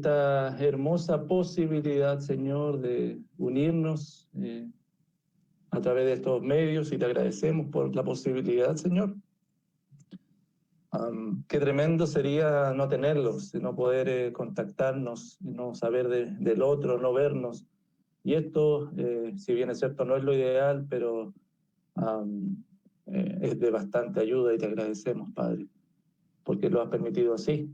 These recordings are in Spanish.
esta hermosa posibilidad, Señor, de unirnos a través de estos medios, y te agradecemos por la posibilidad, Señor. Qué tremendo sería no tenerlos, no poder contactarnos, no saber del otro, no vernos. Y esto, si bien es cierto, no es lo ideal, pero es de bastante ayuda, y te agradecemos, Padre, porque lo has permitido así.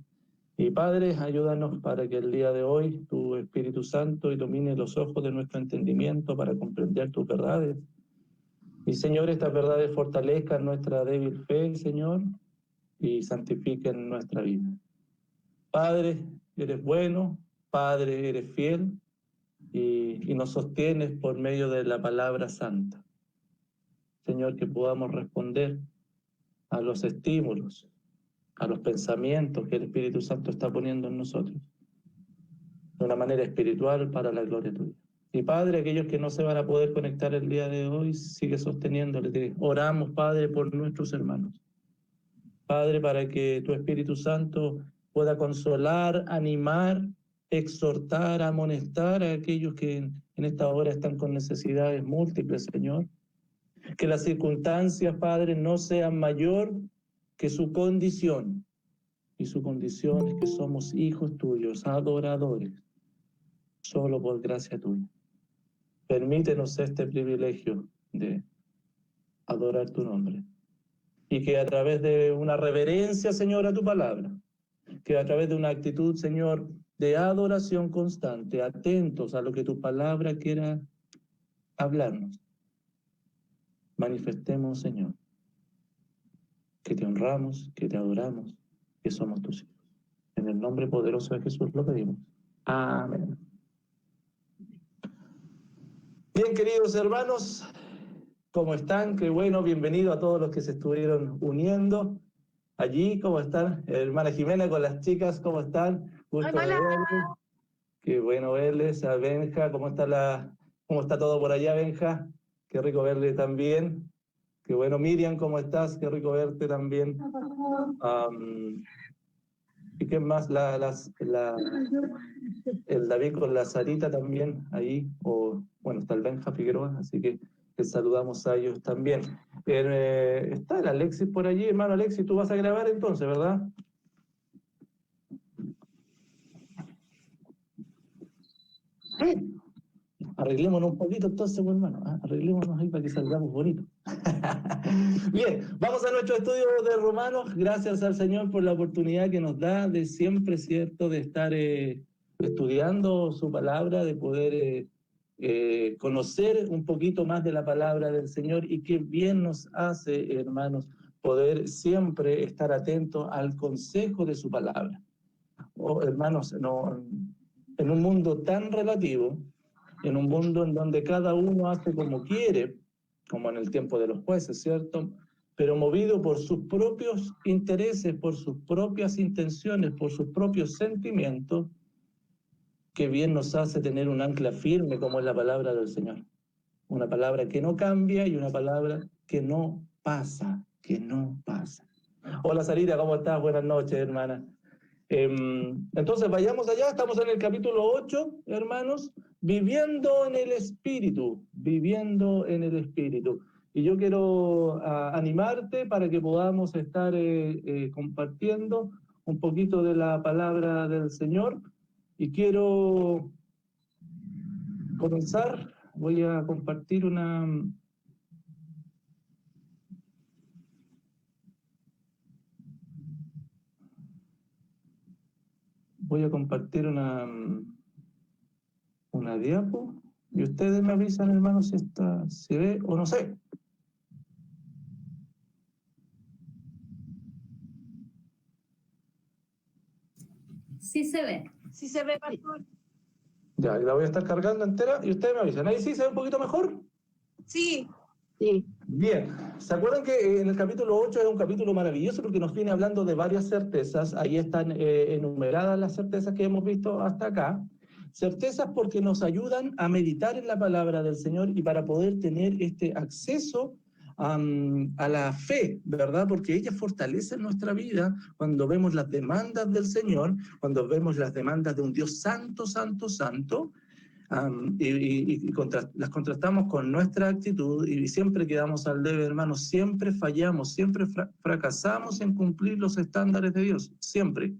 Y Padre, ayúdanos para que el día de hoy tu Espíritu Santo ilumine los ojos de nuestro entendimiento para comprender tus verdades. Y Señor, estas verdades fortalezcan nuestra débil fe, Señor, y santifiquen nuestra vida. Padre, eres bueno, Padre, eres fiel, y nos sostienes por medio de la palabra santa. Señor, que podamos responder a los estímulos, a los pensamientos que el Espíritu Santo está poniendo en nosotros, de una manera espiritual para la gloria tuya. Y Padre, aquellos que no se van a poder conectar el día de hoy, sigue sosteniéndoles. Oramos, Padre, por nuestros hermanos. Padre, para que tu Espíritu Santo pueda consolar, animar, exhortar, amonestar a aquellos que en esta hora están con necesidades múltiples, Señor. Que las circunstancias, Padre, no sean mayor que su condición. Y su condición es que somos hijos tuyos, adoradores, solo por gracia tuya. Permítenos este privilegio de adorar tu nombre. Y que a través de una reverencia, Señor, a tu palabra, que a través de una actitud, Señor, de adoración constante, atentos a lo que tu palabra quiera hablarnos, manifestemos, Señor, que te honramos, que te adoramos, que somos tus hijos. En el nombre poderoso de Jesús lo pedimos. Amén. Bien, queridos hermanos, ¿cómo están? Qué bueno, bienvenido a todos los que se estuvieron uniendo allí. ¿Cómo están? Hermana Jimena con las chicas, ¿cómo están? Gusto de verles. Qué bueno verles. A Benja, ¿cómo está todo por allá, Benja? Qué rico verle también. Qué bueno, Miriam, ¿cómo estás? Qué rico verte también. ¿Y qué más? El David con la Sarita también ahí, bueno, está el Benja Figueroa, así que les saludamos a ellos también. Está el Alexis por allí, hermano Alexis, tú vas a grabar entonces, ¿verdad? Arreglémonos un poquito entonces, pues, hermano, arreglémonos ahí para que salgamos bonitos. Bien, vamos a nuestro estudio de Romanos. Gracias al Señor por la oportunidad que nos da de siempre, ¿cierto?, de estar estudiando su palabra, de poder conocer un poquito más de la palabra del Señor, y qué bien nos hace, hermanos, poder siempre estar atentos al consejo de su palabra. Hermanos, no, en un mundo tan relativo, en un mundo en donde cada uno hace como quiere, como en el tiempo de los jueces, ¿cierto?, pero movido por sus propios intereses, por sus propias intenciones, por sus propios sentimientos, qué bien nos hace tener un ancla firme como es la palabra del Señor. Una palabra que no cambia y una palabra que no pasa, que no pasa. Hola Sarita, ¿cómo estás? Buenas noches, hermana. Entonces vayamos allá, estamos en el capítulo 8, hermanos, viviendo en el Espíritu, viviendo en el Espíritu. Y yo quiero animarte para que podamos estar compartiendo un poquito de la palabra del Señor. Y quiero comenzar, voy a compartir una... Voy a compartir una diapo, y ustedes me avisan, hermanos, si se ve o no se. Sí se ve. Sí se ve, pastor. Ya, la voy a estar cargando entera y ustedes me avisan. ¿Ahí sí se ve un poquito mejor? Sí. Sí. Bien, ¿se acuerdan que en el capítulo 8 es un capítulo maravilloso porque nos viene hablando de varias certezas? Ahí están enumeradas las certezas que hemos visto hasta acá. Certezas porque nos ayudan a meditar en la palabra del Señor y para poder tener este acceso a la fe, ¿verdad? Porque ella fortalece nuestra vida cuando vemos las demandas del Señor, cuando vemos las demandas de un Dios santo, santo, santo, las contrastamos con nuestra actitud y siempre quedamos al debe, hermanos, siempre fallamos, siempre fracasamos en cumplir los estándares de Dios, siempre.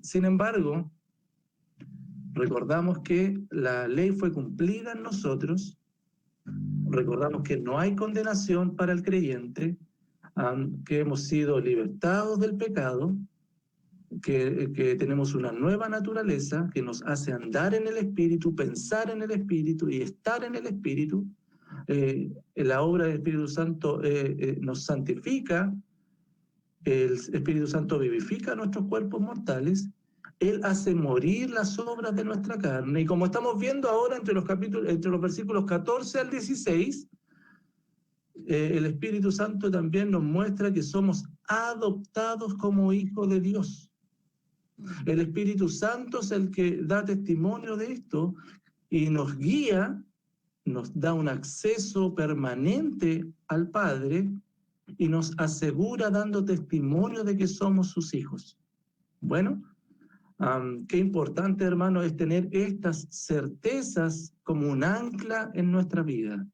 Sin embargo, recordamos que la ley fue cumplida en nosotros, recordamos que no hay condenación para el creyente, que hemos sido libertados del pecado, que tenemos una nueva naturaleza que nos hace andar en el Espíritu, pensar en el Espíritu y estar en el Espíritu. La obra del Espíritu Santo nos santifica, el Espíritu Santo vivifica nuestros cuerpos mortales, Él hace morir las obras de nuestra carne, y como estamos viendo ahora entre los versículos 14 al 16, el Espíritu Santo también nos muestra que somos adoptados como hijos de Dios. El Espíritu Santo es el que da testimonio de esto y nos guía, nos da un acceso permanente al Padre y nos asegura dando testimonio de que somos sus hijos. Bueno, qué importante, hermano, es tener estas certezas como un ancla en nuestra vida.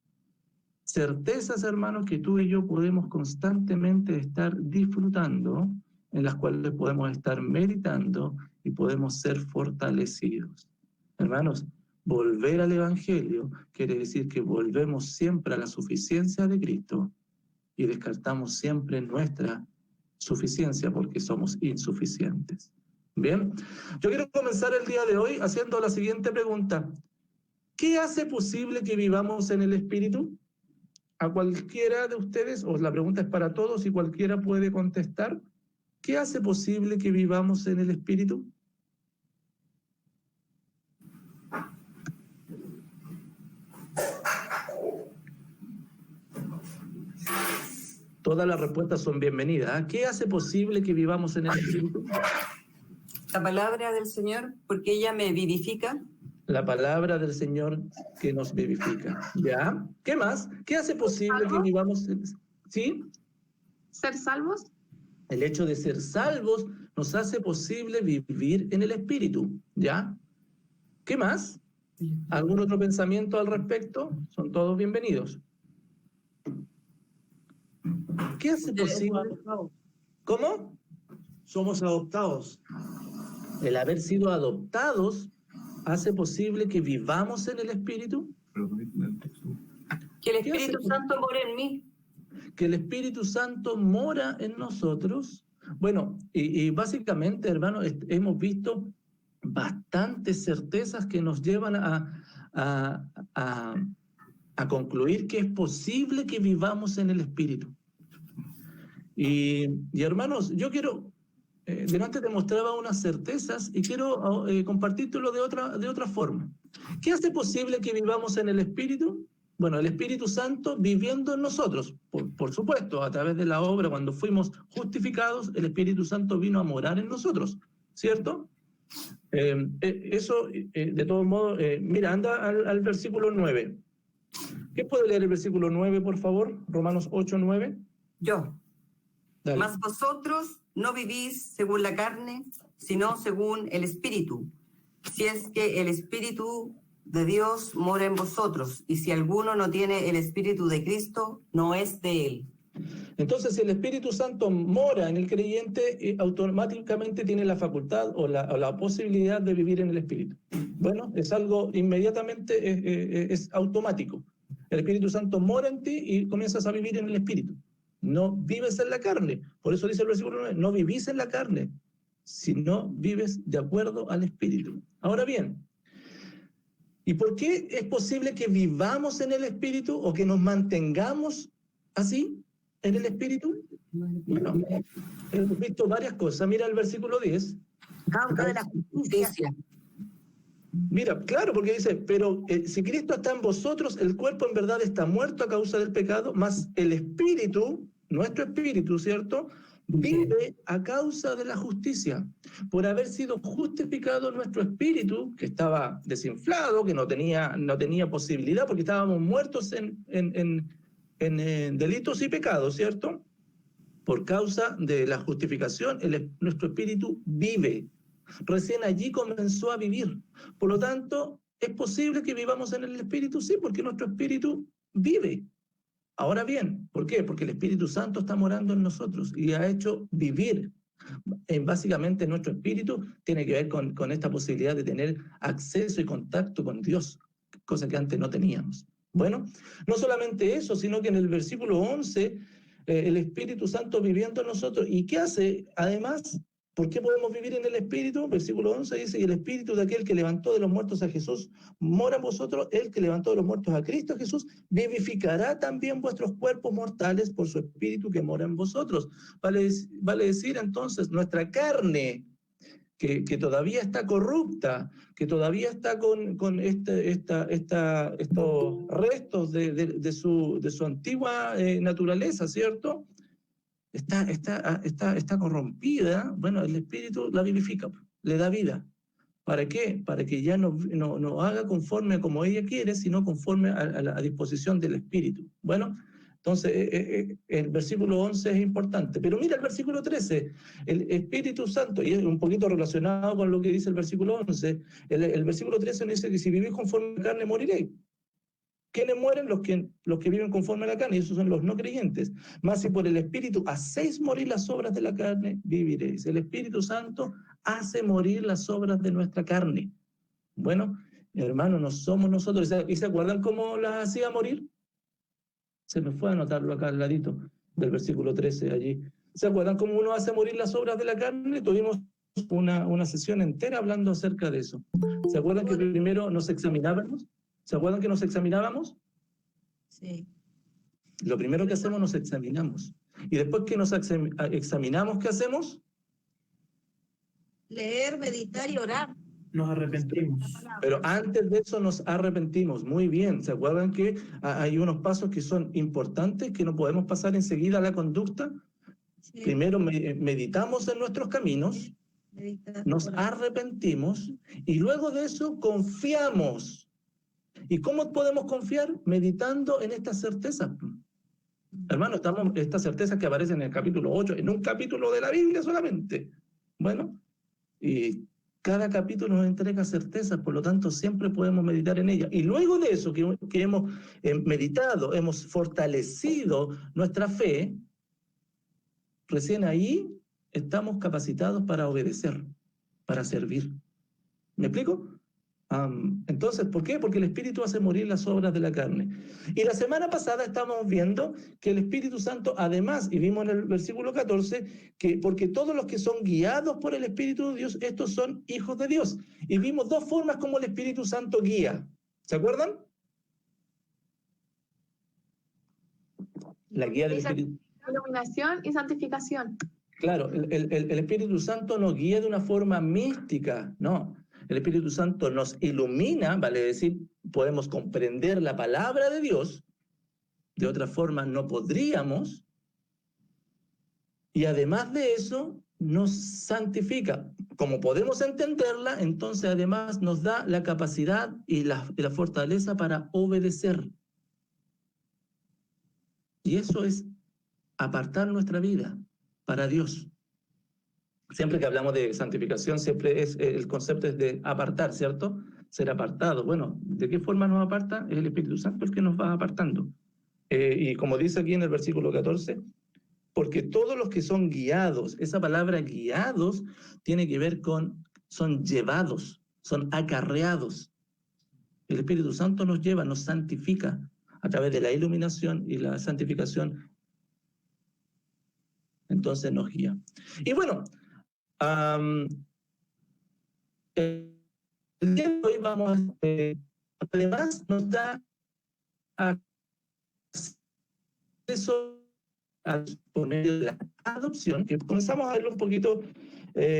Certezas, hermanos, que tú y yo podemos constantemente estar disfrutando, en las cuales podemos estar meditando y podemos ser fortalecidos. Hermanos, volver al Evangelio quiere decir que volvemos siempre a la suficiencia de Cristo y descartamos siempre nuestra suficiencia porque somos insuficientes. Bien, yo quiero comenzar el día de hoy haciendo la siguiente pregunta. ¿Qué hace posible que vivamos en el Espíritu? A cualquiera de ustedes, o la pregunta es para todos y cualquiera puede contestar. ¿Qué hace posible que vivamos en el Espíritu? Todas las respuestas son bienvenidas. ¿Qué hace posible que vivamos en el Espíritu? La palabra del Señor, porque ella me vivifica. La palabra del Señor que nos vivifica. ¿Ya? ¿Qué más? ¿Qué hace posible que vivamos? ¿Sí? ¿Ser salvos? El hecho de ser salvos nos hace posible vivir en el Espíritu. ¿Ya? ¿Qué más? ¿Algún otro pensamiento al respecto? Son todos bienvenidos. ¿Qué hace posible? ¿Cómo? Somos adoptados. El haber sido adoptados hace posible que vivamos en el Espíritu. Que el Espíritu Santo mora en mí. Que el Espíritu Santo mora en nosotros. Bueno, y básicamente, hermanos, hemos visto bastantes certezas que nos llevan a concluir que es posible que vivamos en el Espíritu. Y hermanos, yo quiero, delante te mostraba unas certezas y quiero compartírtelo de otra forma. ¿Qué hace posible que vivamos en el Espíritu? Bueno, el Espíritu Santo viviendo en nosotros, por supuesto, a través de la obra, cuando fuimos justificados, el Espíritu Santo vino a morar en nosotros, ¿cierto? Eso, de todos modos, mira, anda al versículo 9. ¿Qué puede leer el versículo 9, por favor? Romanos 8, 9. Yo. Dale. Mas vosotros no vivís según la carne, sino según el Espíritu. Si es que el Espíritu de Dios mora en vosotros, y si alguno no tiene el Espíritu de Cristo, no es de él. Entonces, si el Espíritu Santo mora en el creyente, automáticamente tiene la facultad o la posibilidad de vivir en el Espíritu. Bueno, es algo inmediatamente, es automático. El Espíritu Santo mora en ti y comienzas a vivir en el Espíritu. No vives en la carne. Por eso dice el versículo 9, no vivís en la carne, sino vives de acuerdo al Espíritu. Ahora bien, ¿y por qué es posible que vivamos en el Espíritu o que nos mantengamos así en el Espíritu? Bueno, hemos visto varias cosas. Mira el versículo 10. Causa de la justicia. Mira, claro, porque dice, pero si Cristo está en vosotros, el cuerpo en verdad está muerto a causa del pecado, mas el Espíritu, nuestro Espíritu, ¿cierto?, vive a causa de la justicia. Por haber sido justificado nuestro espíritu, que estaba desinflado, que no tenía posibilidad, porque estábamos muertos en en delitos y pecados, ¿cierto? Por causa de la justificación, nuestro espíritu vive. Recién allí comenzó a vivir. Por lo tanto, ¿es posible que vivamos en el espíritu? Sí, porque nuestro espíritu vive. Ahora bien, ¿por qué? Porque el Espíritu Santo está morando en nosotros y ha hecho vivir. Básicamente nuestro espíritu tiene que ver con esta posibilidad de tener acceso y contacto con Dios, cosa que antes no teníamos. Bueno, no solamente eso, sino que en el versículo 11, el Espíritu Santo viviendo en nosotros. ¿Y qué hace? Además, ¿por qué podemos vivir en el Espíritu? Versículo 11 dice, y el Espíritu de aquel que levantó de los muertos a Jesús mora en vosotros, el que levantó de los muertos a Cristo Jesús vivificará también vuestros cuerpos mortales por su Espíritu que mora en vosotros. Vale decir entonces, nuestra carne, que todavía está corrupta, que todavía está con estos restos de su antigua naturaleza, ¿cierto? Está corrompida. Bueno, el Espíritu la vivifica, le da vida. ¿Para qué? Para que ya no haga conforme a como ella quiere, sino conforme a la disposición del Espíritu. Bueno, entonces el versículo 11 es importante. Pero mira el versículo 13, el Espíritu Santo, y es un poquito relacionado con lo que dice el versículo 11, el versículo 13 dice que si vivís conforme a la carne moriréis. ¿Quiénes mueren? Los que viven conforme a la carne, y esos son los no creyentes. Mas si por el Espíritu hacéis morir las obras de la carne, viviréis. El Espíritu Santo hace morir las obras de nuestra carne. Bueno, hermano, no somos nosotros. ¿Y se acuerdan cómo las hacía morir? Se me fue a anotarlo acá al ladito del versículo 13 allí. ¿Se acuerdan cómo uno hace morir las obras de la carne? Tuvimos una sesión entera hablando acerca de eso. ¿Se acuerdan que primero nos examinábamos? ¿Se acuerdan que nos examinábamos? Sí. Lo primero que hacemos, nos examinamos. Y después que nos examinamos, ¿qué hacemos? Leer, meditar y orar. Nos arrepentimos. Pero antes de eso nos arrepentimos. Muy bien. ¿Se acuerdan que hay unos pasos que son importantes, que no podemos pasar enseguida a la conducta? Sí. Primero meditamos en nuestros caminos, Meditar, nos orar. arrepentimos y luego de eso confiamos. ¿Y cómo podemos confiar? Meditando en estas certezas. Hermano, estas certezas que aparecen en el capítulo 8, en un capítulo de la Biblia solamente. Bueno, y cada capítulo nos entrega certezas, por lo tanto siempre podemos meditar en ellas. Y luego de eso que hemos meditado, hemos fortalecido nuestra fe, recién ahí estamos capacitados para obedecer, para servir. ¿Me explico? Entonces, ¿por qué? Porque el Espíritu hace morir las obras de la carne. Y la semana pasada estábamos viendo que el Espíritu Santo, además, y vimos en el versículo 14, que porque todos los que son guiados por el Espíritu de Dios, estos son hijos de Dios. Y vimos dos formas como el Espíritu Santo guía. ¿Se acuerdan? La guía del Espíritu. Iluminación y santificación. Claro, el Espíritu Santo nos guía de una forma mística, no. El Espíritu Santo nos ilumina, vale decir, podemos comprender la palabra de Dios, de otra forma no podríamos, y además de eso nos santifica. Como podemos entenderla, entonces además nos da la capacidad y la fortaleza para obedecer. Y eso es apartar nuestra vida para Dios. Siempre que hablamos de santificación, siempre el concepto es de apartar, ¿cierto? Ser apartado. Bueno, ¿de qué forma nos aparta? Es el Espíritu Santo el que nos va apartando. Y como dice aquí en el versículo 14, porque todos los que son guiados, esa palabra guiados tiene que ver con, son llevados, son acarreados. El Espíritu Santo nos lleva, nos santifica a través de la iluminación y la santificación. Entonces nos guía. Y bueno, el día de hoy vamos además nos da acceso a poner la adopción, que comenzamos a verlo un poquito,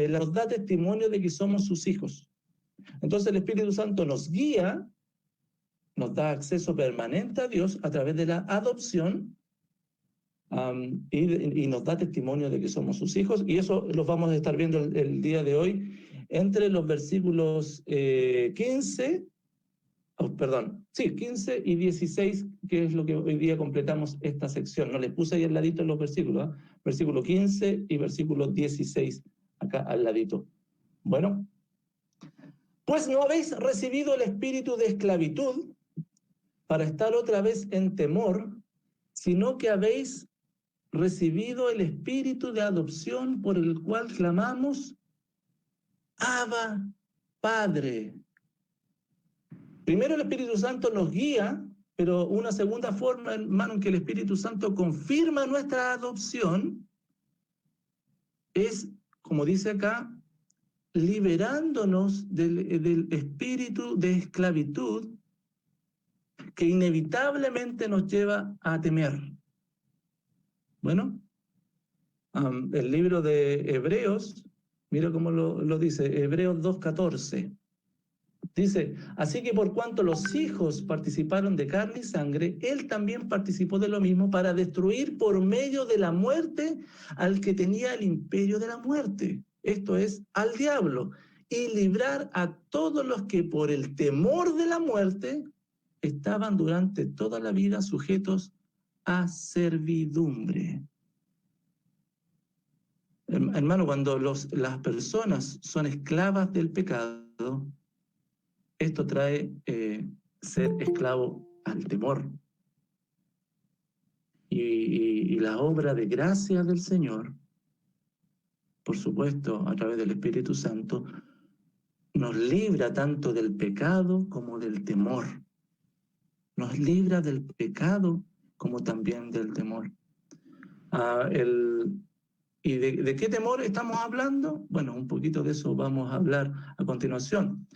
nos da testimonio de que somos sus hijos. Entonces el Espíritu Santo nos guía, nos da acceso permanente a Dios a través de la adopción, y nos da testimonio de que somos sus hijos, y eso lo vamos a estar viendo el día de hoy entre los versículos 15, 15 y 16, que es lo que hoy día completamos esta sección. No les puse ahí al ladito los versículos, ¿eh? Versículo 15 y versículo 16, acá al ladito. Bueno, pues no habéis recibido el espíritu de esclavitud para estar otra vez en temor, sino que habéis recibido el espíritu de adopción por el cual clamamos, Abba, Padre. Primero el Espíritu Santo nos guía, pero una segunda forma, hermano, en que el Espíritu Santo confirma nuestra adopción es, como dice acá, liberándonos del espíritu de esclavitud que inevitablemente nos lleva a temer. Bueno, el libro de Hebreos, mira cómo lo dice, Hebreos 2:14. Dice, así que por cuanto los hijos participaron de carne y sangre, él también participó de lo mismo para destruir por medio de la muerte al que tenía el imperio de la muerte, esto es, al diablo, y librar a todos los que por el temor de la muerte estaban durante toda la vida sujetos a servidumbre. Hermano, cuando las personas son esclavas del pecado, esto trae ser esclavo al temor. Y la obra de gracia del Señor, por supuesto, a través del Espíritu Santo, nos libra tanto del pecado como del temor. Nos libra del pecado como también del temor. ¿Y de qué temor estamos hablando? Bueno, un poquito de eso vamos a hablar a continuación.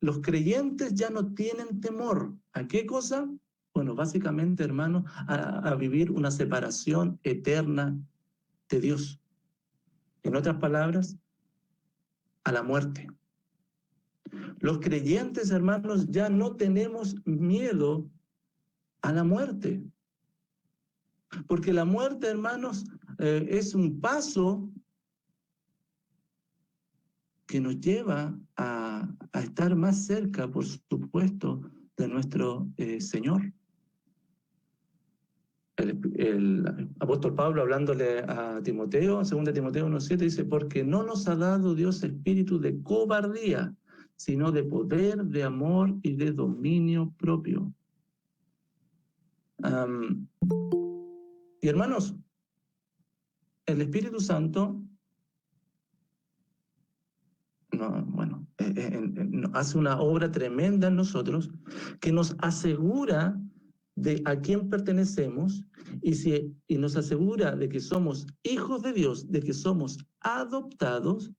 Los creyentes ya no tienen temor. ¿A qué cosa? Bueno, básicamente, hermanos, a vivir una separación eterna de Dios. En otras palabras, a la muerte. Los creyentes, hermanos, ya no tenemos miedo a la muerte. Porque la muerte, hermanos, es un paso que nos lleva a estar más cerca, por supuesto, de nuestro Señor. El apóstol Pablo, hablándole a Timoteo, en 2 Timoteo 1:7, dice, porque no nos ha dado Dios espíritu de cobardía, sino de poder, de amor y de dominio propio. Y hermanos, el Espíritu Santo hace una obra tremenda en nosotros que nos asegura de a quién pertenecemos y nos asegura de que somos hijos de Dios, de que somos adoptados.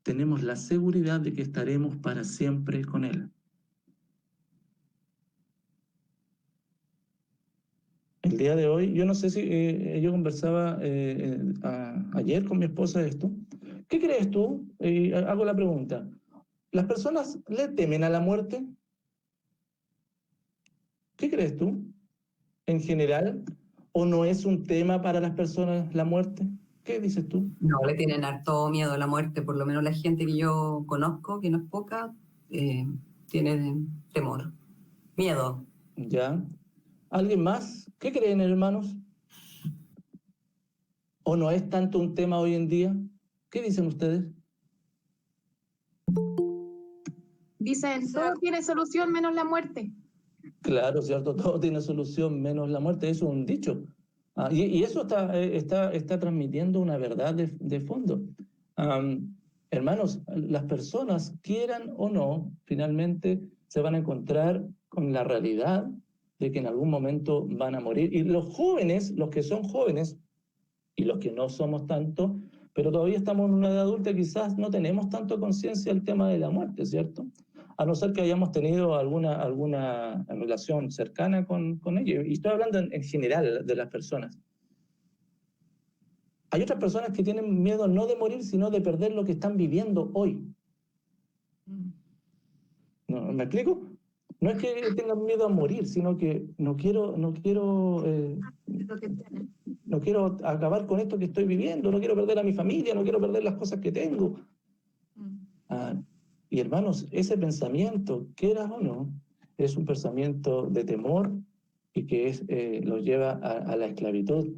Tenemos la seguridad de que estaremos para siempre con Él. El día de hoy, yo no sé si yo conversaba ayer con mi esposa esto. ¿Qué crees tú? Hago la pregunta. ¿Las personas le temen a la muerte? ¿Qué crees tú? ¿En general? ¿O no es un tema para las personas la muerte? ¿Qué dices tú? No, le tienen harto miedo a la muerte, por lo menos la gente que yo conozco, que no es poca, tiene temor, miedo. ¿Ya? ¿Alguien más? ¿Qué creen, hermanos? ¿O no es tanto un tema hoy en día? ¿Qué dicen ustedes? Dicen, todo tiene solución menos la muerte. Claro, ¿cierto? Todo tiene solución menos la muerte. Eso es un dicho. Y eso está transmitiendo una verdad de fondo. Hermanos, las personas, quieran o no, finalmente se van a encontrar con la realidad de que en algún momento van a morir. Y los jóvenes, los que son jóvenes, y los que no somos tanto, pero todavía estamos en una edad adulta, quizás no tenemos tanto conciencia del tema de la muerte, ¿cierto? A no ser que hayamos tenido alguna relación cercana con ellos. Y estoy hablando en general de las personas. Hay otras personas que tienen miedo no de morir, sino de perder lo que están viviendo hoy. ¿No, me explico? No es que tengan miedo a morir, sino que no quiero acabar con esto que estoy viviendo, no quiero perder a mi familia, no quiero perder las cosas que tengo. Y hermanos, ese pensamiento, quieras o no, es un pensamiento de temor y que los lleva a la esclavitud.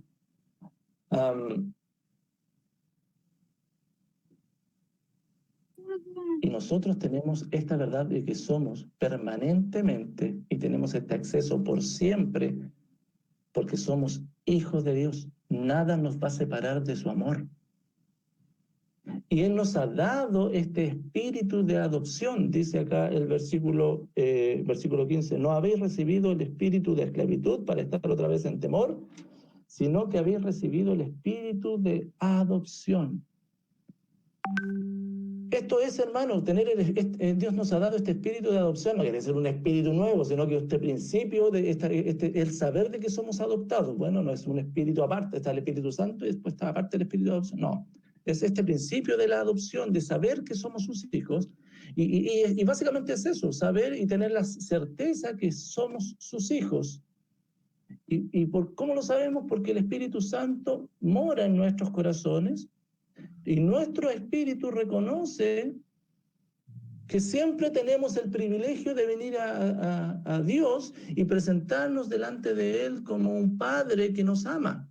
Y nosotros tenemos esta verdad de que somos permanentemente y tenemos este acceso por siempre, porque somos hijos de Dios. Nada nos va a separar de su amor. Y Él nos ha dado este espíritu de adopción, dice acá el versículo 15, no habéis recibido el espíritu de esclavitud para estar otra vez en temor, sino que habéis recibido el espíritu de adopción. Esto es, hermano, Dios nos ha dado este espíritu de adopción, no quiere ser un espíritu nuevo, sino que este principio, el saber de que somos adoptados, bueno, no es un espíritu aparte, está el Espíritu Santo y después está aparte el espíritu de adopción, no. Es este principio de la adopción, de saber que somos sus hijos, y básicamente es eso, saber y tener la certeza que somos sus hijos. ¿Cómo lo sabemos? Porque el Espíritu Santo mora en nuestros corazones, y nuestro espíritu reconoce que siempre tenemos el privilegio de venir a Dios y presentarnos delante de Él como un Padre que nos ama.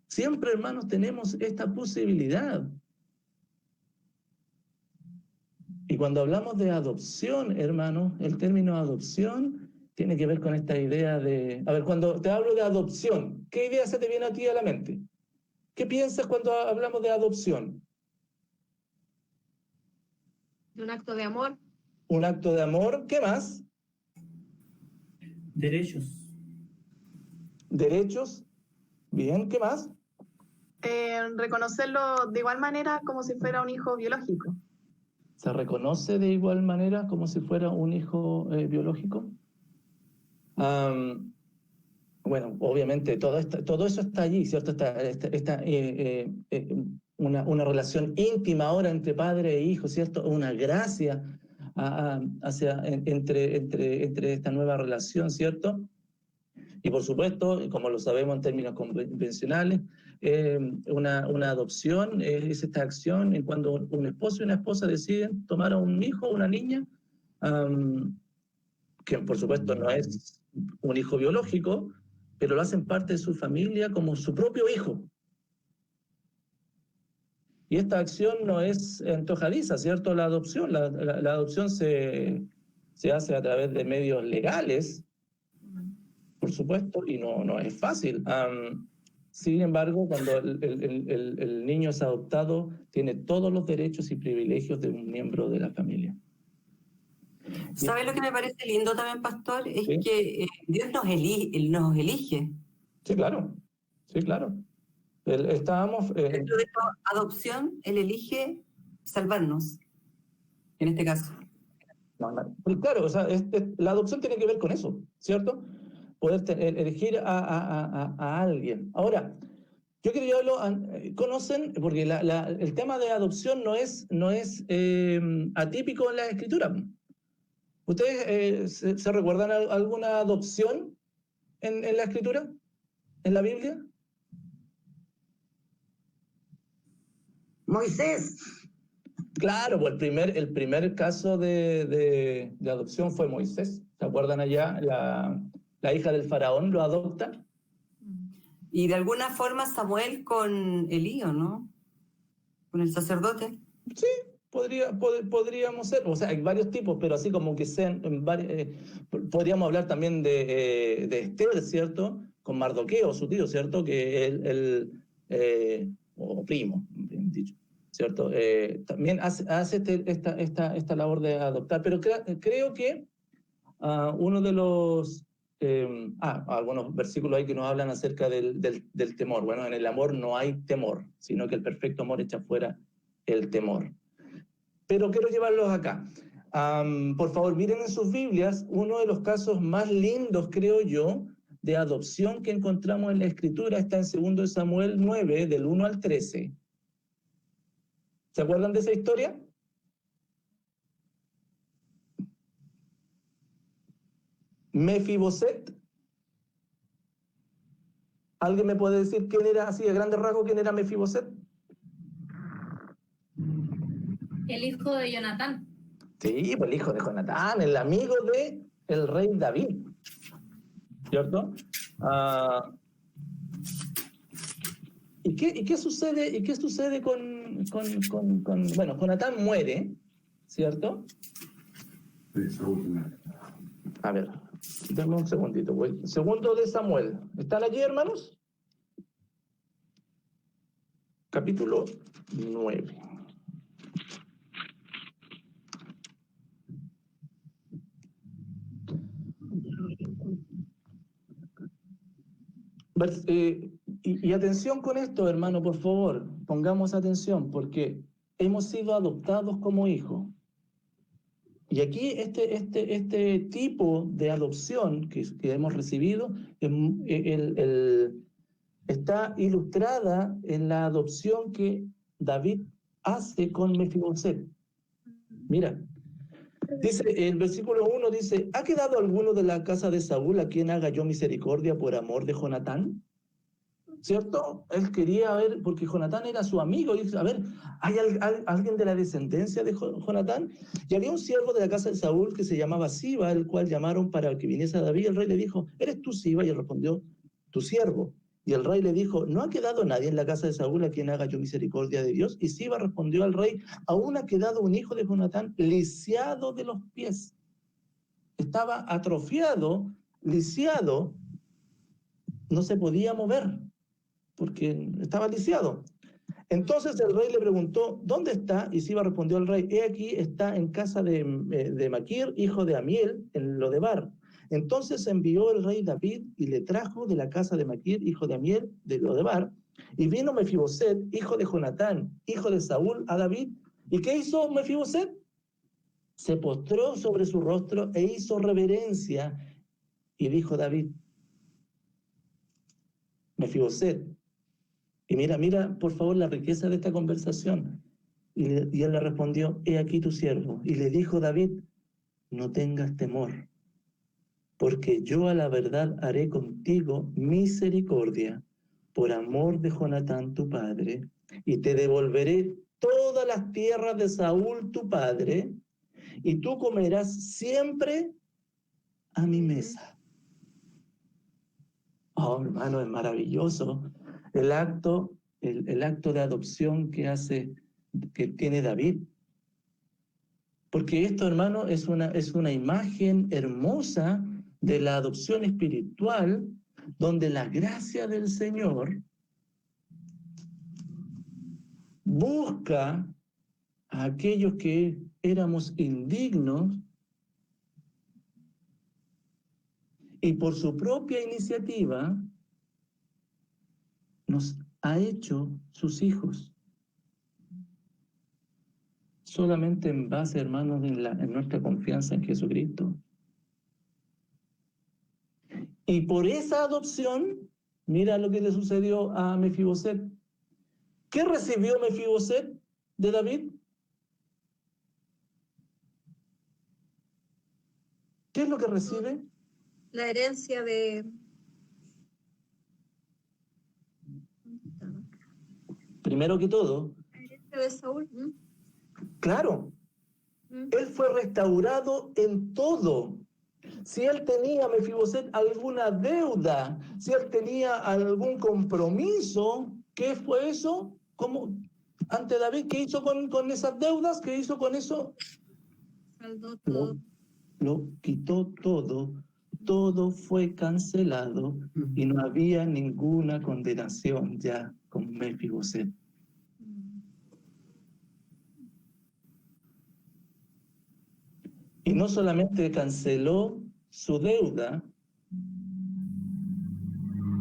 Siempre, hermanos, tenemos esta posibilidad. Y cuando hablamos de adopción, hermanos, el término adopción tiene que ver con esta idea de... A ver, cuando te hablo de adopción, ¿qué idea se te viene a ti a la mente? ¿Qué piensas cuando hablamos de adopción? De un acto de amor. Un acto de amor. ¿Qué más? Derechos. Derechos. Bien, ¿qué más? Reconocerlo de igual manera como si fuera un hijo biológico. ¿Se reconoce de igual manera como si fuera un hijo biológico? Bueno, obviamente todo eso está allí, ¿cierto? Está una relación íntima ahora entre padre e hijo, ¿cierto? Una gracia entre esta nueva relación, ¿cierto? Y por supuesto, como lo sabemos en términos convencionales, una adopción es esta acción en cuando un esposo y una esposa deciden tomar a un hijo o una niña, que por supuesto no es un hijo biológico, pero lo hacen parte de su familia como su propio hijo. Y esta acción no es antojadiza, ¿cierto? La adopción, la adopción se hace a través de medios legales, por supuesto, y no es fácil. Sin embargo, cuando el niño es adoptado, tiene todos los derechos y privilegios de un miembro de la familia. ¿Sabes lo que me parece lindo también, pastor? Es ¿Sí? que Dios nos elige. Sí, claro. Sí, claro. Estábamos... Dentro de esta adopción, Él elige salvarnos, en este caso. Pues claro, o sea, la adopción tiene que ver con eso, ¿cierto? Poder elegir a alguien. Ahora, yo quiero llevarlo conocen, porque el tema de adopción no es atípico en la Escritura. ¿Ustedes se recuerdan alguna adopción en la Escritura? ¿En la Biblia? Moisés. Claro, pues el primer caso de adopción fue Moisés. ¿Se acuerdan allá? La hija del faraón lo adopta. Y de alguna forma Samuel con Elí, ¿no? Con el sacerdote. Sí, podríamos ser. O sea, hay varios tipos, pero así como que sean... podríamos hablar también de Esther, ¿cierto? Con Mardoqueo, su tío, ¿cierto? Que o primo, bien dicho, ¿cierto? También hace esta labor de adoptar, pero creo que uno de los... algunos versículos ahí que nos hablan acerca del temor. Bueno, en el amor no hay temor, sino que el perfecto amor echa fuera el temor. Pero quiero llevarlos acá. Por favor, miren en sus Biblias uno de los casos más lindos, creo yo, de adopción que encontramos en la Escritura. Está en 2 Samuel 9, del 1 al 13. ¿Se acuerdan de esa historia? Mefiboset. ¿Alguien me puede decir quién era, así de grandes rasgos, quién era Mefiboset? El el hijo de Jonatán. Sí, pues el hijo de Jonatán, el amigo de el rey David, ¿cierto? ¿Y qué sucede con bueno, Jonatán muere, ¿cierto? A ver, denme un segundito. Segundo de Samuel. ¿Están allí, hermanos? Capítulo 9. Y atención con esto, hermano, por favor, pongamos atención, porque hemos sido adoptados como hijos. Y aquí este tipo de adopción que hemos recibido está ilustrada en la adopción que David hace con Mefiboset. Mira, dice, el versículo 1 dice, ¿ha quedado alguno de la casa de Saúl a quien haga yo misericordia por amor de Jonatán? ¿Cierto? Él quería ver, porque Jonatán era su amigo, y dice, a ver, ¿hay alguien de la descendencia de Jonatán? Y había un siervo de la casa de Saúl que se llamaba Siba, el cual llamaron para que viniese a David. El rey le dijo, ¿eres tú Siba? Y él respondió, tu siervo. Y el rey le dijo, ¿no ha quedado nadie en la casa de Saúl a quien haga yo misericordia de Dios? Y Siba respondió al rey, aún ha quedado un hijo de Jonatán lisiado de los pies. Estaba atrofiado, lisiado, no se podía mover, porque estaba lisiado. Entonces el rey le preguntó, ¿dónde está? Y Siba respondió al rey, he aquí, está en casa de Maquir, hijo de Amiel, en Lodebar. Entonces envió el rey David y le trajo de la casa de Maquir, hijo de Amiel, de Lodebar, y vino Mefiboset, hijo de Jonatán, hijo de Saúl, a David. ¿Y qué hizo Mefiboset? Se postró sobre su rostro e hizo reverencia, y dijo David, Mefiboset. Y mira, por favor, la riqueza de esta conversación. Y él le respondió, he aquí tu siervo. Y le dijo David, no tengas temor, porque yo a la verdad haré contigo misericordia por amor de Jonatán tu padre, y te devolveré todas las tierras de Saúl tu padre, y tú comerás siempre a mi mesa. Oh, hermano, es maravilloso el acto de adopción que tiene David. Porque esto, hermano, es una imagen hermosa de la adopción espiritual, donde la gracia del Señor busca a aquellos que éramos indignos y por su propia iniciativa nos ha hecho sus hijos. Solamente en base, hermanos, en nuestra confianza en Jesucristo. Y por esa adopción, mira lo que le sucedió a Mefiboset. ¿Qué recibió Mefiboset de David? ¿Qué es lo que recibe? La herencia de... Primero que todo, La herencia de Saúl. claro, él fue restaurado en todo. Si él tenía, Mefiboset, alguna deuda, si él tenía algún compromiso, ¿qué fue eso? ¿Cómo? Ante David, ¿qué hizo con esas deudas? ¿Qué hizo con eso? Saldó todo. Lo quitó todo fue cancelado y no había ninguna condenación ya con Mefiboset. Y no solamente canceló su deuda,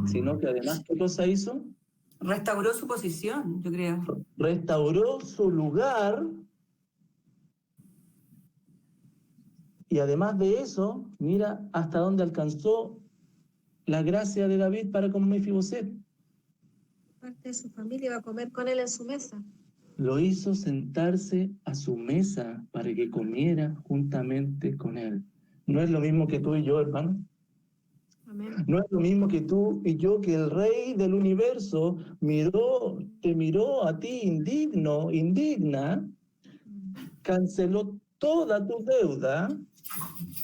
sino que además, ¿qué cosa hizo? Restauró su posición, yo creo. Restauró su lugar. Y además de eso, mira hasta dónde alcanzó la gracia de David para con Mefiboset. Parte de su familia iba a comer con él en su mesa. Lo hizo sentarse a su mesa para que comiera juntamente con él. ¿No es lo mismo que tú y yo, hermano? Amén. No es lo mismo que tú y yo, que el Rey del universo te miró a ti indigna, canceló toda tu deuda,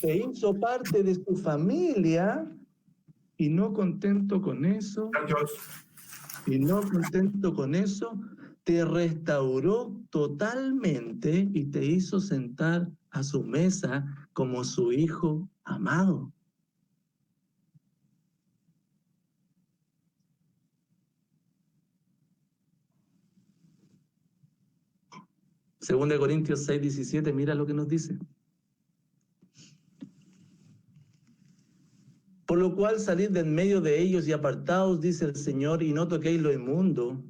te hizo parte de su familia, y no contento con eso, te restauró totalmente y te hizo sentar a su mesa como su hijo amado. Segunda de Corintios 6:17, mira lo que nos dice. Por lo cual salid de en medio de ellos y apartaos, dice el Señor, y no toquéis lo inmundo,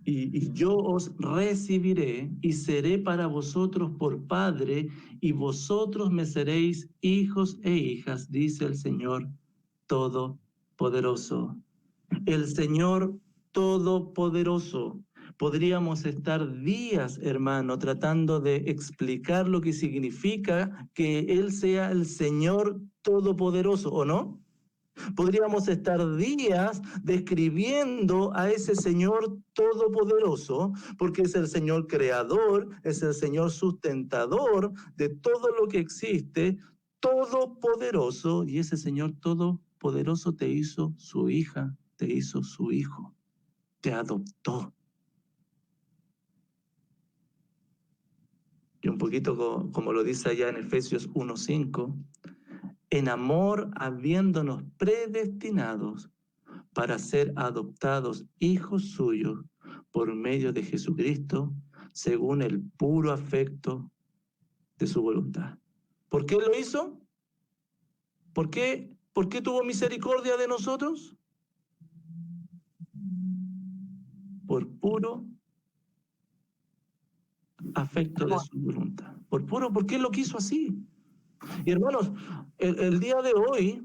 y yo os recibiré y seré para vosotros por Padre, y vosotros me seréis hijos e hijas, dice el Señor Todopoderoso. El Señor Todopoderoso. Podríamos estar días, hermano, tratando de explicar lo que significa que Él sea el Señor Todopoderoso, ¿o no? Podríamos estar días describiendo a ese Señor Todopoderoso, porque es el Señor creador, es el Señor sustentador de todo lo que existe, todopoderoso, y ese Señor Todopoderoso te hizo su hija, te hizo su hijo, te adoptó. Y un poquito como lo dice allá en Efesios 1:5, en amor habiéndonos predestinados para ser adoptados hijos suyos por medio de Jesucristo, según el puro afecto de su voluntad. ¿Por qué lo hizo? ¿Por qué tuvo misericordia de nosotros? Por puro afecto de su voluntad. ¿Por qué lo quiso así? Y hermanos, el día de hoy,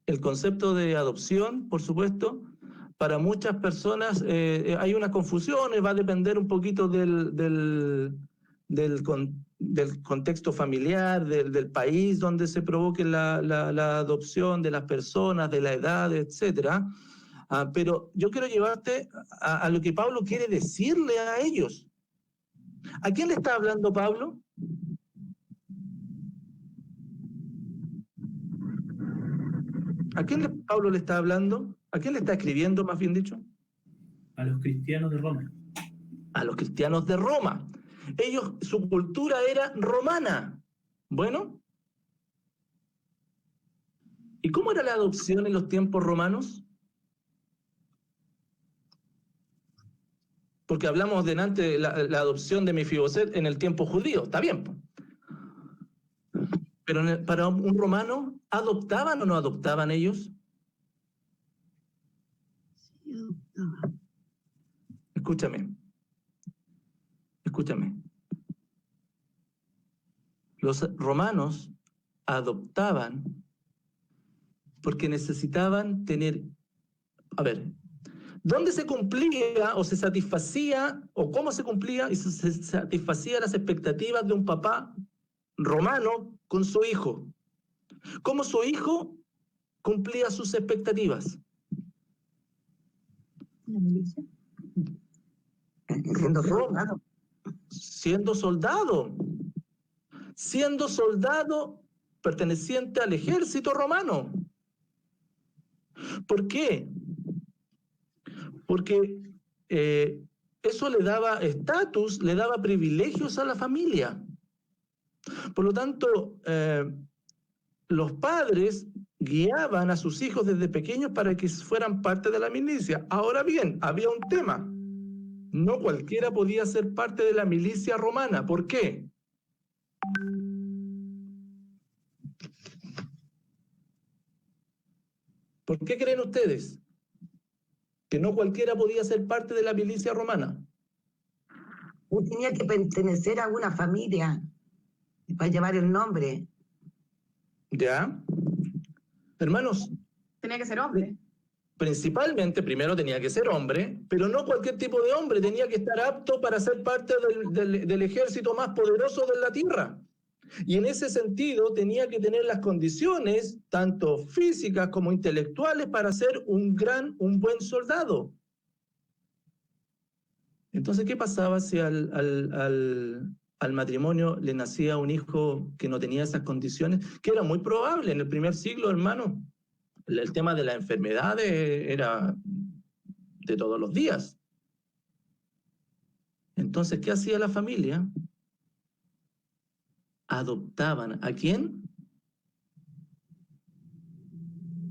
el concepto de adopción, por supuesto, para muchas personas hay una confusión, va a depender un poquito del contexto familiar, del país donde se provoque la adopción de las personas, de la edad, etc. Pero yo quiero llevarte a lo que Pablo quiere decirle a ellos. ¿A quién le está hablando Pablo? ¿A quién Pablo le está hablando? ¿A quién le está escribiendo, más bien dicho? A los cristianos de Roma. A los cristianos de Roma. Ellos, su cultura era romana. Bueno. ¿Y cómo era la adopción en los tiempos romanos? Porque hablamos delante de la adopción de Mefiboset en el tiempo judío. Está bien. Pero para un romano, ¿adoptaban o no adoptaban ellos? Sí, adoptaba. Escúchame. Los romanos adoptaban porque necesitaban tener... A ver, ¿dónde se cumplía o se satisfacía, o cómo se cumplía y se satisfacía las expectativas de un papá romano con su hijo? ¿Cómo su hijo cumplía sus expectativas? ¿La milicia? Siendo soldado perteneciente al ejército romano. ¿Por qué? Porque eso le daba estatus, le daba privilegios a la familia. Por lo tanto, los padres guiaban a sus hijos desde pequeños para que fueran parte de la milicia. Ahora bien, había un tema. No cualquiera podía ser parte de la milicia romana. ¿Por qué? ¿Por qué creen ustedes que no cualquiera podía ser parte de la milicia romana? Tenía que pertenecer a una familia para llevar el nombre. ¿Ya? Hermanos, Tenía que ser hombre. principalmente, primero tenía que ser hombre, pero no cualquier tipo de hombre, tenía que estar apto para ser parte del ejército más poderoso de la tierra. Y en ese sentido tenía que tener las condiciones, tanto físicas como intelectuales, para ser un buen soldado. Entonces, ¿qué pasaba si al matrimonio le nacía un hijo que no tenía esas condiciones? Que era muy probable en el primer siglo, hermano. El tema de las enfermedades era de todos los días. Entonces, ¿qué hacía la familia? Adoptaban. ¿A quién?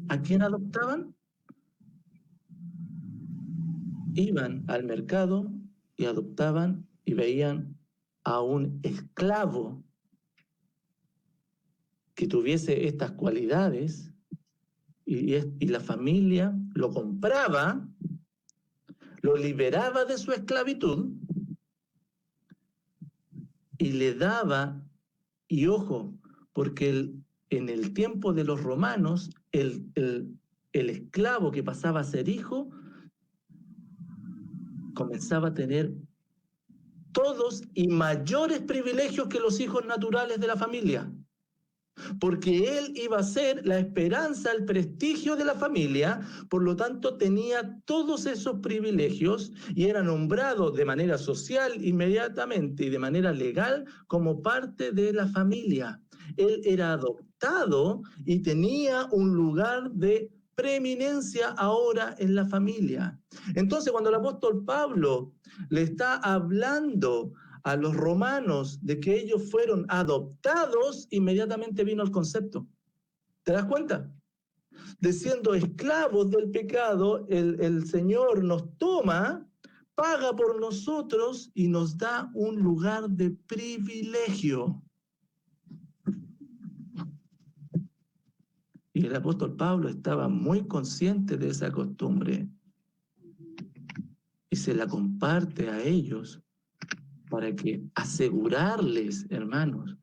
¿A quién adoptaban? Iban al mercado y adoptaban y veían a un esclavo que tuviese estas cualidades y la familia lo compraba, lo liberaba de su esclavitud y le daba, y ojo, porque en el tiempo de los romanos, el esclavo que pasaba a ser hijo comenzaba a tener todos y mayores privilegios que los hijos naturales de la familia, porque él iba a ser la esperanza, el prestigio de la familia, por lo tanto tenía todos esos privilegios y era nombrado de manera social inmediatamente y de manera legal como parte de la familia. Él era adoptado y tenía un lugar de preeminencia ahora en la familia. Entonces, cuando el apóstol Pablo le está hablando a los romanos de que ellos fueron adoptados, inmediatamente vino el concepto. ¿Te das cuenta? De siendo esclavos del pecado, el Señor nos toma, paga por nosotros y nos da un lugar de privilegio. Y el apóstol Pablo estaba muy consciente de esa costumbre y se la comparte a ellos para que asegurarles, hermanos,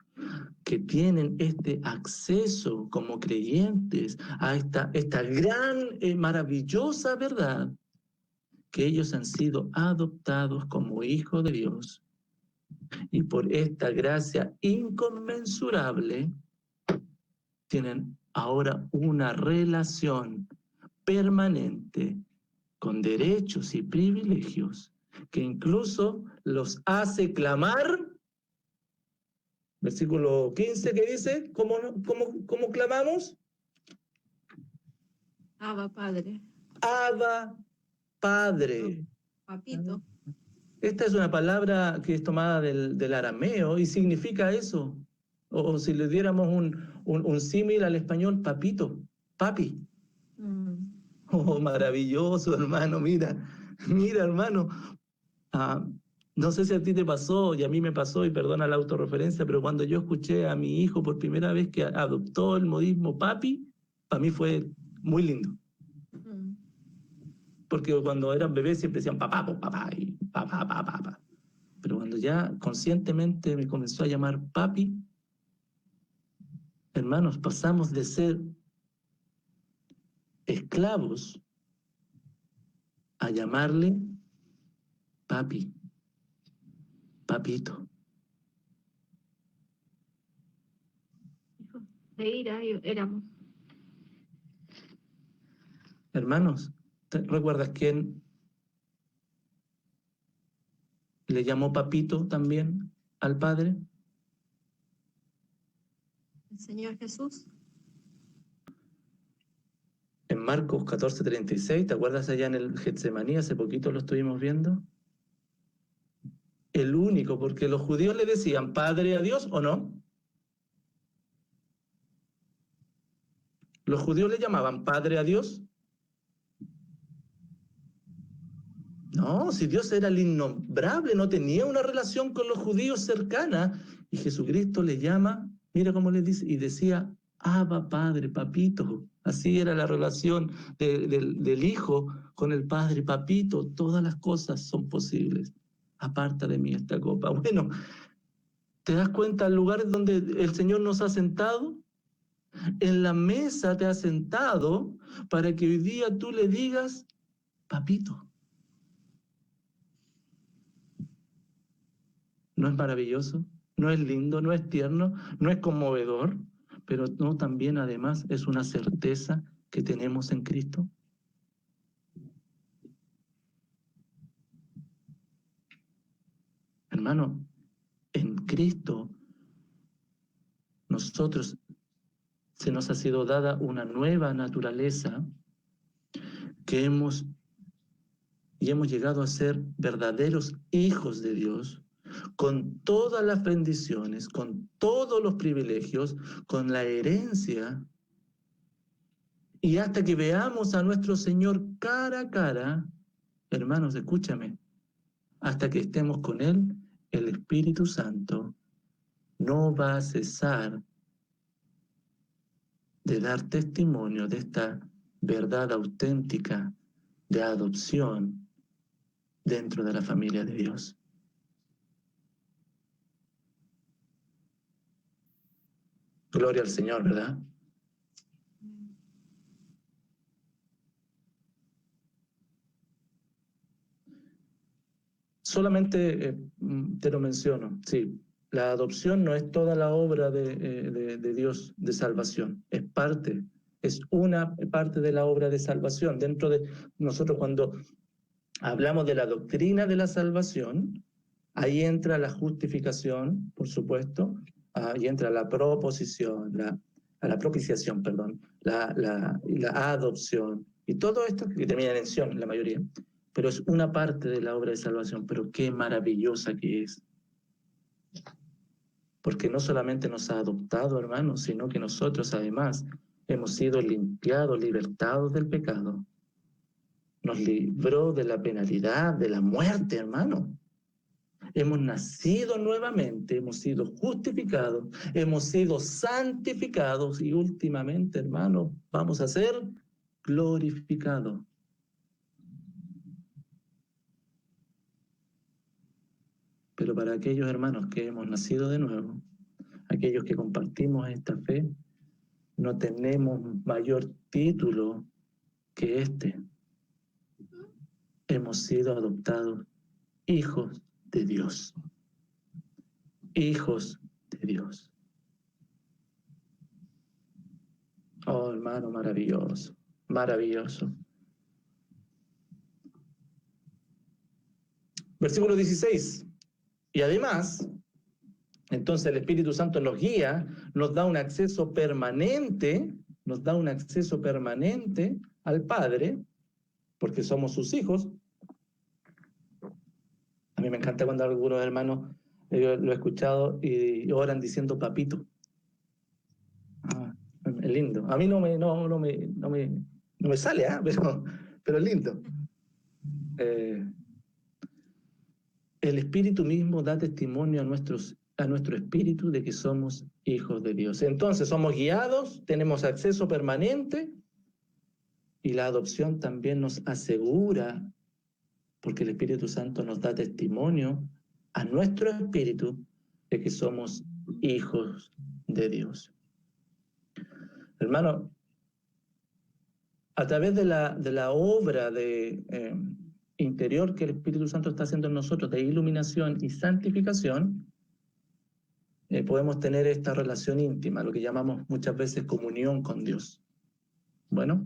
que tienen este acceso como creyentes a esta gran, maravillosa verdad, que ellos han sido adoptados como hijos de Dios y por esta gracia inconmensurable tienen ahora una relación permanente con derechos y privilegios que incluso los hace clamar. Versículo 15 que dice, ¿cómo clamamos? Abba, Padre. Abba, Padre. Papito. Esta es una palabra que es tomada del arameo y significa eso. O si le diéramos un símil al español, papito, papi. Oh, maravilloso, hermano, mira, hermano. No sé si a ti te pasó y a mí me pasó, y perdona la autorreferencia, pero cuando yo escuché a mi hijo por primera vez que adoptó el modismo papi, para mí fue muy lindo. Porque cuando eran bebés siempre decían papá, papá, y papá, papá, papá. Pero cuando ya conscientemente me comenzó a llamar papi, hermanos, pasamos de ser esclavos a llamarle papi, papito. De ira éramos. Hermanos, ¿recuerdas quién le llamó papito también al Padre? El Señor Jesús. En Marcos 14:36, ¿te acuerdas allá en el Getsemaní? Hace poquito lo estuvimos viendo. El único, porque los judíos le decían Padre a Dios, ¿o no? Los judíos le llamaban Padre a Dios. No, si Dios era el innombrable, no tenía una relación con los judíos cercana. Y Jesucristo le llama, mira cómo le dice, y decía, Abba, Padre, papito. Así era la relación del Hijo con el Padre, papito. Todas las cosas son posibles. Aparta de mí esta copa. Bueno, ¿te das cuenta el lugar donde el Señor nos ha sentado? En la mesa te ha sentado para que hoy día tú le digas, papito. ¿No es maravilloso? ¿No es lindo? ¿No es tierno? ¿No es conmovedor? Pero no, también además es una certeza que tenemos en Cristo. hermano, en Cristo, nosotros se nos ha sido dada una nueva naturaleza que hemos llegado a ser verdaderos hijos de Dios, con todas las bendiciones, con todos los privilegios, con la herencia, y hasta que veamos a nuestro Señor cara a cara, hermanos, escúchame, hasta que estemos con Él, el Espíritu Santo no va a cesar de dar testimonio de esta verdad auténtica de adopción dentro de la familia de Dios. Gloria al Señor, ¿verdad? Solamente te lo menciono, sí. La adopción no es toda la obra de Dios de salvación, es una parte de la obra de salvación. Dentro de nosotros, cuando hablamos de la doctrina de la salvación, ahí entra la justificación, por supuesto, ahí entra la propiciación, la adopción, y todo esto que termina en acción, la mayoría, pero es una parte de la obra de salvación. Pero qué maravillosa que es. Porque no solamente nos ha adoptado, hermanos, sino que nosotros además hemos sido limpiados, libertados del pecado. Nos libró de la penalidad, de la muerte, hermano. Hemos nacido nuevamente, hemos sido justificados, hemos sido santificados y últimamente, hermanos, vamos a ser glorificados. Pero para aquellos hermanos que hemos nacido de nuevo, aquellos que compartimos esta fe, no tenemos mayor título que este. Hemos sido adoptados hijos de Dios. Hijos de Dios. Oh, hermano, maravilloso, maravilloso. Versículo 16. Y además, entonces el Espíritu Santo nos guía, nos da un acceso permanente al Padre, porque somos sus hijos. A mí me encanta cuando algunos hermanos, yo lo he escuchado, y oran diciendo papito. Es lindo. A mí no me sale, pero es lindo. El Espíritu mismo da testimonio a nuestro espíritu de que somos hijos de Dios. Entonces somos guiados, tenemos acceso permanente, y la adopción también nos asegura, porque el Espíritu Santo nos da testimonio a nuestro espíritu de que somos hijos de Dios. Hermano, a través de la obra interior que el Espíritu Santo está haciendo en nosotros, de iluminación y santificación, podemos tener esta relación íntima, lo que llamamos muchas veces comunión con Dios. Bueno,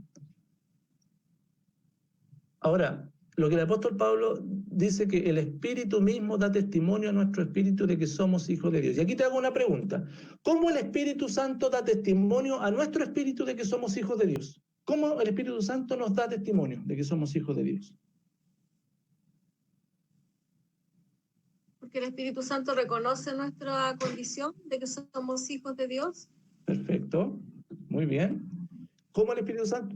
ahora, lo que el apóstol Pablo dice, que el Espíritu mismo da testimonio a nuestro espíritu de que somos hijos de Dios. Y aquí te hago una pregunta. ¿Cómo el Espíritu Santo da testimonio a nuestro espíritu de que somos hijos de Dios? ¿Cómo el Espíritu Santo nos da testimonio de que somos hijos de Dios? Porque el Espíritu Santo reconoce nuestra condición de que somos hijos de Dios. Perfecto, muy bien. ¿Cómo el Espíritu Santo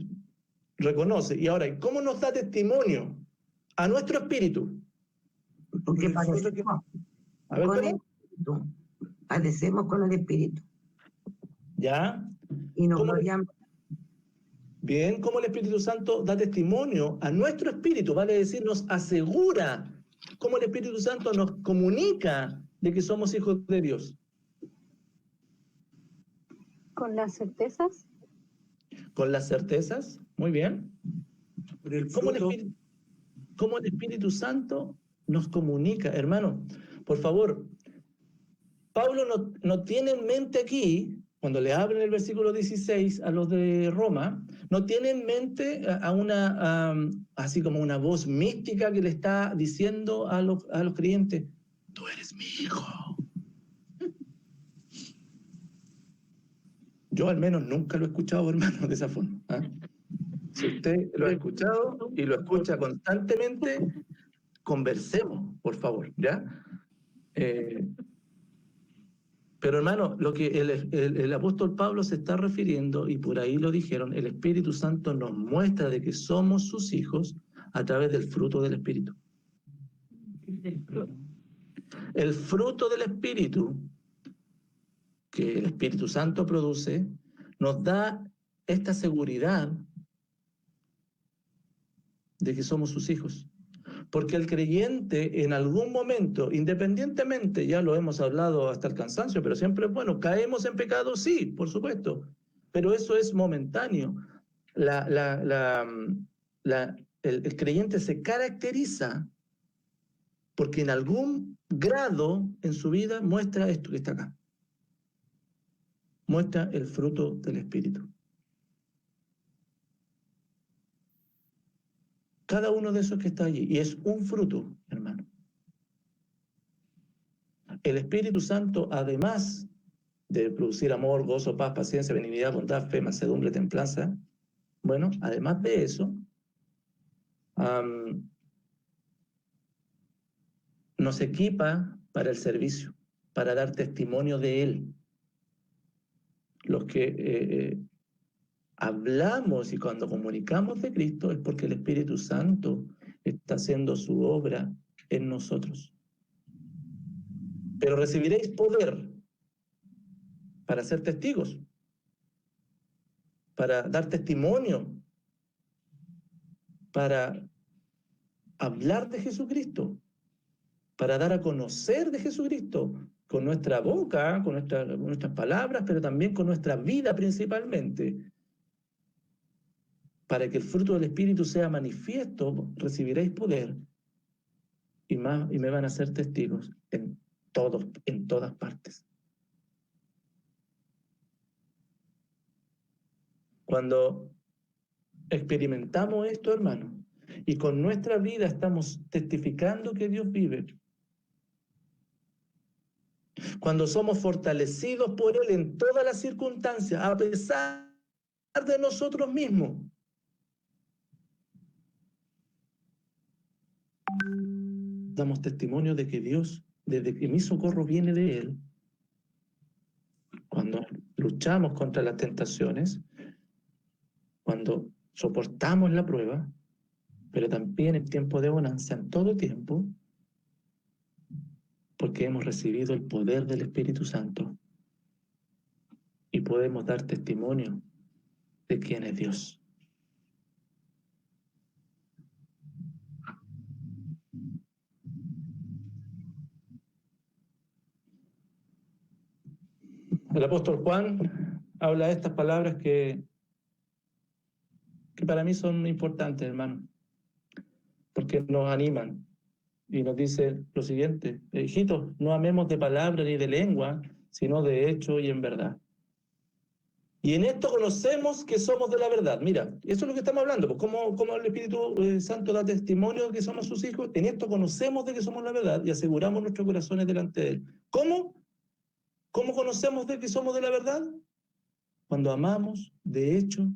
reconoce? Y ahora, ¿cómo nos da testimonio a nuestro espíritu? Porque padecemos A ver, con el ¿cómo? Espíritu. Padecemos con el Espíritu. ¿Ya? Y nos ¿Cómo? gloriamos. Bien, ¿cómo el Espíritu Santo da testimonio a nuestro espíritu? Vale decir, nos asegura. ¿Cómo el Espíritu Santo nos comunica de que somos hijos de Dios? Con las certezas. Con las certezas, muy bien. Por el ¿Cómo fruto. el Espíritu Santo nos comunica? Hermano, por favor, Pablo no tiene en mente aquí, cuando le habla en el versículo 16 a los de Roma, no tiene en mente así como una voz mística que le está diciendo a los creyentes: tú eres mi hijo. Yo al menos nunca lo he escuchado, hermano, de esa forma. ¿Ah? Si usted lo ha escuchado y lo escucha constantemente, conversemos, por favor, ¿ya? Pero hermano, lo que el apóstol Pablo se está refiriendo, y por ahí lo dijeron, el Espíritu Santo nos muestra de que somos sus hijos a través del fruto del Espíritu. El fruto del Espíritu que el Espíritu Santo produce nos da esta seguridad de que somos sus hijos. Porque el creyente en algún momento, independientemente, ya lo hemos hablado hasta el cansancio, pero siempre es bueno, caemos en pecado, sí, por supuesto, pero eso es momentáneo. El creyente se caracteriza porque en algún grado en su vida muestra esto que está acá. Muestra el fruto del Espíritu. Cada uno de esos que está allí, y es un fruto, hermano. El Espíritu Santo, además de producir amor, gozo, paz, paciencia, benignidad, bondad, fe, mansedumbre, templanza, bueno, además de eso, nos equipa para el servicio, para dar testimonio de Él. Los que hablamos y cuando comunicamos de Cristo es porque el Espíritu Santo está haciendo su obra en nosotros. Pero recibiréis poder para ser testigos, para dar testimonio, para hablar de Jesucristo, para dar a conocer de Jesucristo con nuestra boca, con nuestras palabras, pero también con nuestra vida principalmente. Para que el fruto del Espíritu sea manifiesto, recibiréis poder y me van a ser testigos en todas partes. Cuando experimentamos esto, hermano, y con nuestra vida estamos testificando que Dios vive, cuando somos fortalecidos por Él en todas las circunstancias, a pesar de nosotros mismos, damos testimonio de que Dios, desde que mi socorro viene de Él, cuando luchamos contra las tentaciones, cuando soportamos la prueba, pero también en tiempo de bonanza, en todo tiempo, porque hemos recibido el poder del Espíritu Santo y podemos dar testimonio de quién es Dios. El apóstol Juan habla de estas palabras que para mí son importantes, hermano, porque nos animan y nos dice lo siguiente: hijitos, no amemos de palabra ni de lengua, sino de hecho y en verdad. Y en esto conocemos que somos de la verdad. Mira, eso es lo que estamos hablando, pues cómo el Espíritu Santo da testimonio de que somos sus hijos. En esto conocemos de que somos la verdad y aseguramos nuestros corazones delante de Él. ¿Cómo? ¿Cómo conocemos de que somos de la verdad? Cuando amamos de hecho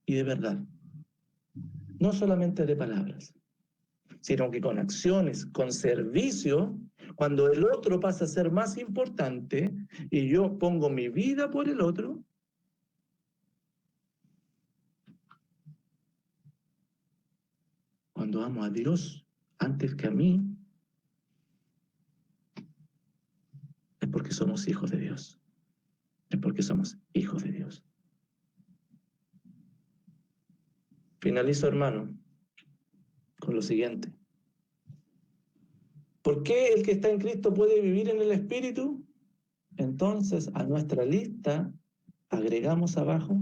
y de verdad. No solamente de palabras, sino que con acciones, con servicio, cuando el otro pasa a ser más importante y yo pongo mi vida por el otro, cuando amo a Dios antes que a mí, es porque somos hijos de Dios. Es porque somos hijos de Dios. Finalizo, hermano, con lo siguiente. ¿Por qué el que está en Cristo puede vivir en el Espíritu? Entonces, a nuestra lista agregamos abajo,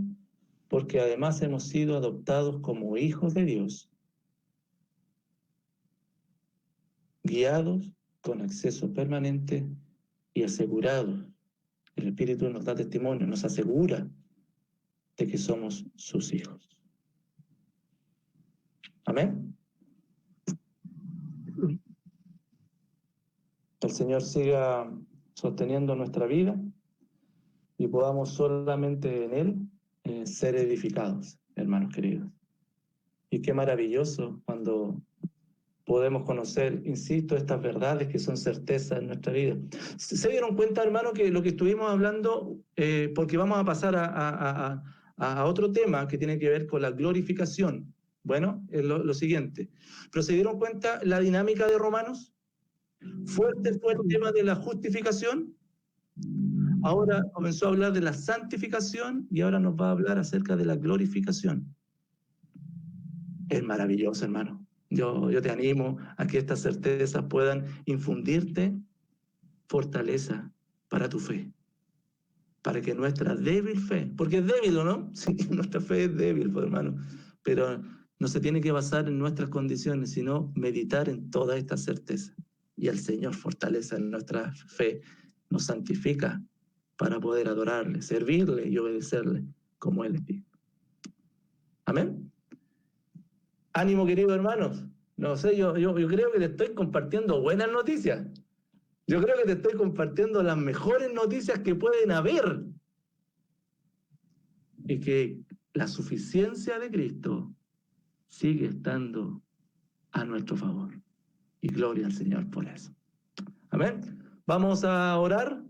porque además hemos sido adoptados como hijos de Dios, guiados con acceso permanente y asegurados. El Espíritu nos da testimonio, nos asegura de que somos sus hijos. Amén. el Señor siga sosteniendo nuestra vida y podamos solamente en Él ser edificados, hermanos queridos. Y qué maravilloso cuando podemos conocer, insisto, estas verdades que son certezas en nuestra vida. ¿Se dieron cuenta, hermano, que lo que estuvimos hablando, porque vamos a pasar a otro tema que tiene que ver con la glorificación? Bueno, es lo siguiente. ¿Pero se dieron cuenta la dinámica de Romanos? Fuerte fue el tema de la justificación. Ahora comenzó a hablar de la santificación y ahora nos va a hablar acerca de la glorificación. Es maravilloso, hermano. Yo te animo a que estas certezas puedan infundirte fortaleza para tu fe. Para que nuestra débil fe, porque es débil, ¿o no? Sí, nuestra fe es débil, pues, hermano. Pero no se tiene que basar en nuestras condiciones, sino meditar en todas estas certezas. Y el Señor fortalece nuestra fe, nos santifica para poder adorarle, servirle y obedecerle como Él es digno. Amén. Ánimo, queridos hermanos. No sé, yo creo que te estoy compartiendo buenas noticias. Yo creo que te estoy compartiendo las mejores noticias que pueden haber. Y que la suficiencia de Cristo sigue estando a nuestro favor. Y gloria al Señor por eso. Amén. Vamos a orar.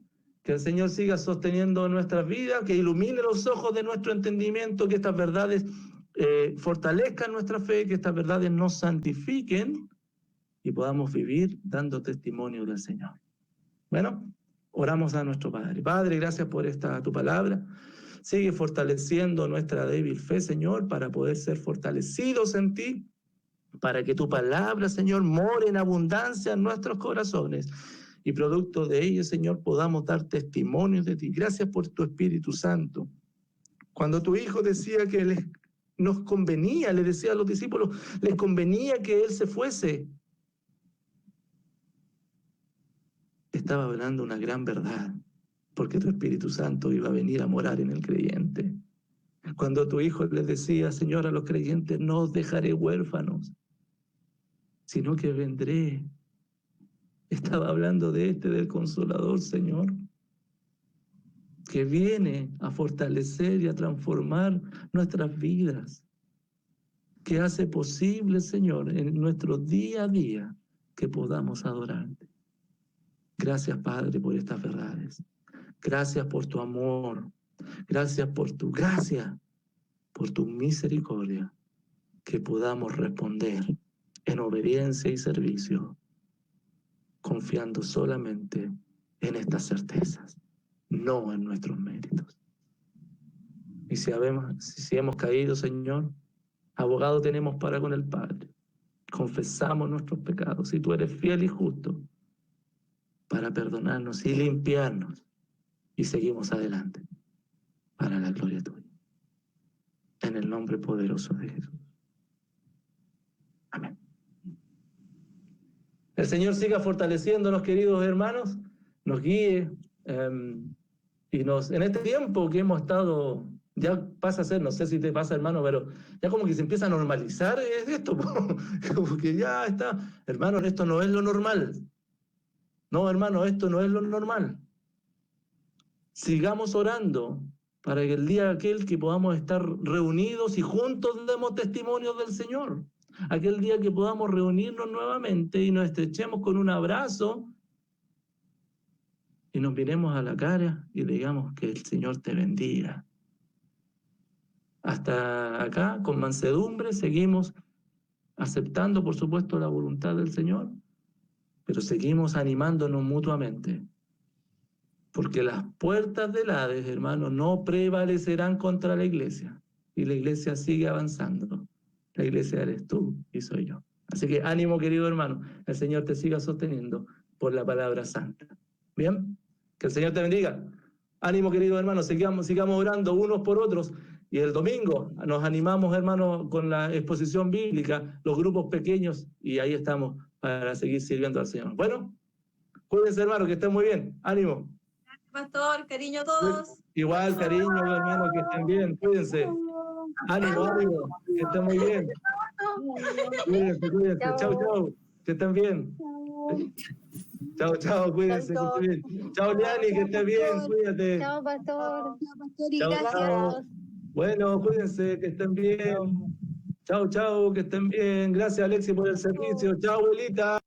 Que el Señor siga sosteniendo nuestras vidas, que ilumine los ojos de nuestro entendimiento, que estas verdades fortalezcan nuestra fe, que estas verdades nos santifiquen y podamos vivir dando testimonio del Señor. Bueno, oramos a nuestro Padre. Padre, gracias por tu palabra. Sigue fortaleciendo nuestra débil fe, Señor, para poder ser fortalecidos en ti, para que tu palabra, Señor, more en abundancia en nuestros corazones. Y producto de ello, Señor, podamos dar testimonio de ti. Gracias por tu Espíritu Santo. Cuando tu Hijo decía que nos convenía, le decía a los discípulos, les convenía que Él se fuese, estaba hablando una gran verdad, porque tu Espíritu Santo iba a venir a morar en el creyente. Cuando tu Hijo les decía, Señor, a los creyentes, no os dejaré huérfanos, sino que vendré. Estaba hablando del Consolador, Señor, que viene a fortalecer y a transformar nuestras vidas, que hace posible, Señor, en nuestro día a día, que podamos adorarte. Gracias, Padre, por estas verdades. Gracias por tu amor. Gracias por tu gracia, por tu misericordia, que podamos responder en obediencia y servicio, confiando solamente en estas certezas, no en nuestros méritos. Y si hemos caído, Señor, abogado tenemos para con el Padre. Confesamos nuestros pecados y tú eres fiel y justo para perdonarnos y limpiarnos, y seguimos adelante para la gloria tuya. En el nombre poderoso de Jesús. Amén. El Señor siga fortaleciéndonos, queridos hermanos, nos guíe y en este tiempo que hemos estado, ya pasa a ser, no sé si te pasa, hermano, pero ya como que se empieza a normalizar esto, como que ya está, hermano, esto no es lo normal. No, hermano, esto no es lo normal. Sigamos orando para que el día aquel que podamos estar reunidos y juntos demos testimonio del Señor. Aquel día que podamos reunirnos nuevamente y nos estrechemos con un abrazo y nos miremos a la cara y digamos que el Señor te bendiga. Hasta acá, con mansedumbre, seguimos aceptando, por supuesto, la voluntad del Señor, pero seguimos animándonos mutuamente, porque las puertas del Hades, hermano, no prevalecerán contra la iglesia, y la iglesia sigue avanzando. La iglesia eres tú y soy yo. Así que ánimo, querido hermano, el Señor te siga sosteniendo por la palabra santa. ¿Bien? Que el Señor te bendiga. Ánimo, querido hermano, sigamos orando unos por otros. Y el domingo nos animamos, hermano, con la exposición bíblica, los grupos pequeños, y ahí estamos para seguir sirviendo al Señor. Bueno, cuídense, hermano, que estén muy bien. Ánimo. Pastor, cariño a todos. Igual, cariño, hermano, que estén bien. Cuídense. Ánimo, que estén muy bien. Cuídense. Chau. Que estén bien. Chao, chao, cuídense, que Chaito. esté bien. Chao, Liani, que esté bien, cuídate. Chao, pastor. Pastori, Chao, gracias. chao. Bueno, cuídense, que estén bien. Chao, chao, que estén bien. Gracias, Alexi, por el servicio. Chao, abuelita.